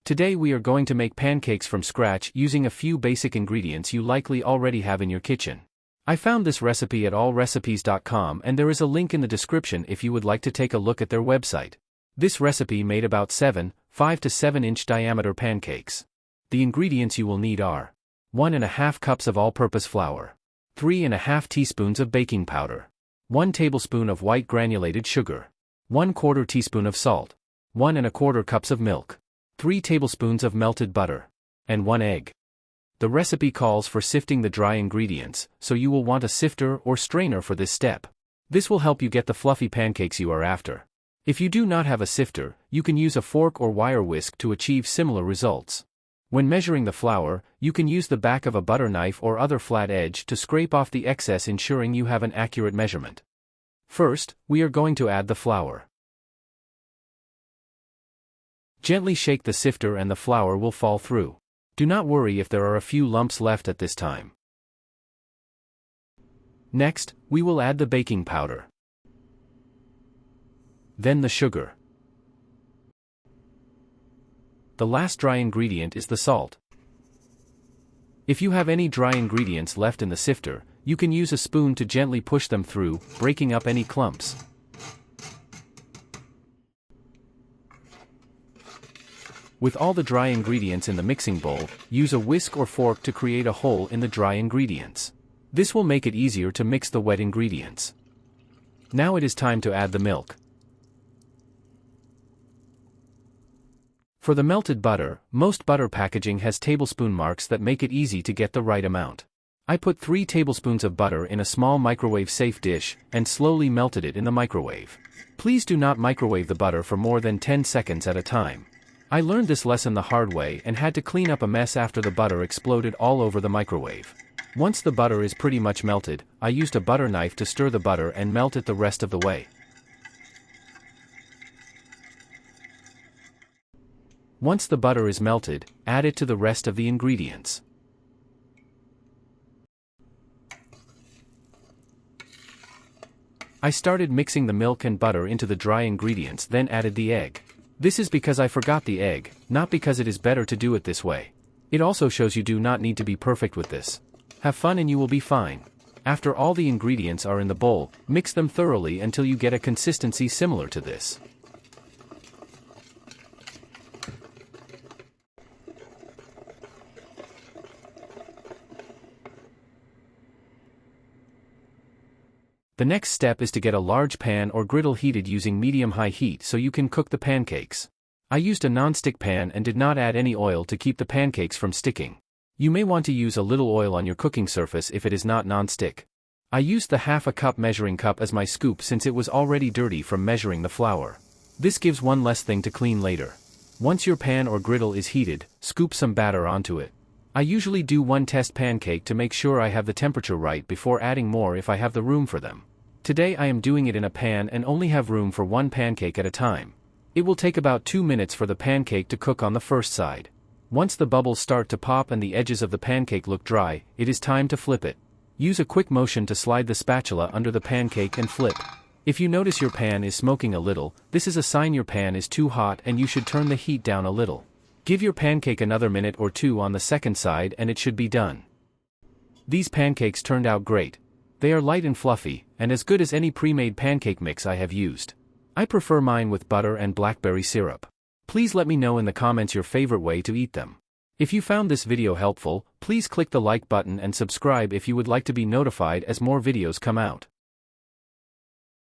Today we are going to make pancakes from scratch using a few basic ingredients you likely already have in your kitchen. I found this recipe at allrecipes.com and there is a link in the description if you would like to take a look at their website. This recipe made about 5 to 7 inch diameter pancakes. The ingredients you will need are 1½ cups of all-purpose flour, 3½ teaspoons of baking powder, 1 tablespoon of white granulated sugar, 1/4 teaspoon of salt, 1¼ cups of milk, 3 tablespoons of melted butter, and 1 egg. The recipe calls for sifting the dry ingredients, so you will want a sifter or strainer for this step. This will help you get the fluffy pancakes you are after. If you do not have a sifter, you can use a fork or wire whisk to achieve similar results. When measuring the flour, you can use the back of a butter knife or other flat edge to scrape off the excess, ensuring you have an accurate measurement. First, we are going to add the flour. Gently shake the sifter and the flour will fall through. Do not worry if there are a few lumps left at this time. Next, we will add the baking powder. Then the sugar. The last dry ingredient is the salt. If you have any dry ingredients left in the sifter, you can use a spoon to gently push them through, breaking up any clumps. With all the dry ingredients in the mixing bowl, use a whisk or fork to create a hole in the dry ingredients. This will make it easier to mix the wet ingredients. Now it is time to add the milk. For the melted butter, most butter packaging has tablespoon marks that make it easy to get the right amount. I put 3 tablespoons of butter in a small microwave-safe dish and slowly melted it in the microwave. Please do not microwave the butter for more than 10 seconds at a time. I learned this lesson the hard way and had to clean up a mess after the butter exploded all over the microwave. Once the butter is pretty much melted, I used a butter knife to stir the butter and melt it the rest of the way. Once the butter is melted, add it to the rest of the ingredients. I started mixing the milk and butter into the dry ingredients, then added the egg. This is because I forgot the egg, not because it is better to do it this way. It also shows you do not need to be perfect with this. Have fun and you will be fine. After all the ingredients are in the bowl, mix them thoroughly until you get a consistency similar to this. The next step is to get a large pan or griddle heated using medium-high heat so you can cook the pancakes. I used a non-stick pan and did not add any oil to keep the pancakes from sticking. You may want to use a little oil on your cooking surface if it is not non-stick. I used the ½ cup measuring cup as my scoop since it was already dirty from measuring the flour. This gives one less thing to clean later. Once your pan or griddle is heated, scoop some batter onto it. I usually do one test pancake to make sure I have the temperature right before adding more if I have the room for them. Today I am doing it in a pan and only have room for one pancake at a time. It will take about 2 minutes for the pancake to cook on the first side. Once the bubbles start to pop and the edges of the pancake look dry, it is time to flip it. Use a quick motion to slide the spatula under the pancake and flip. If you notice your pan is smoking a little, this is a sign your pan is too hot and you should turn the heat down a little. Give your pancake another minute or 2 on the second side and it should be done. These pancakes turned out great. They are light and fluffy, and as good as any pre-made pancake mix I have used. I prefer mine with butter and blackberry syrup. Please let me know in the comments your favorite way to eat them. If you found this video helpful, please click the like button and subscribe if you would like to be notified as more videos come out.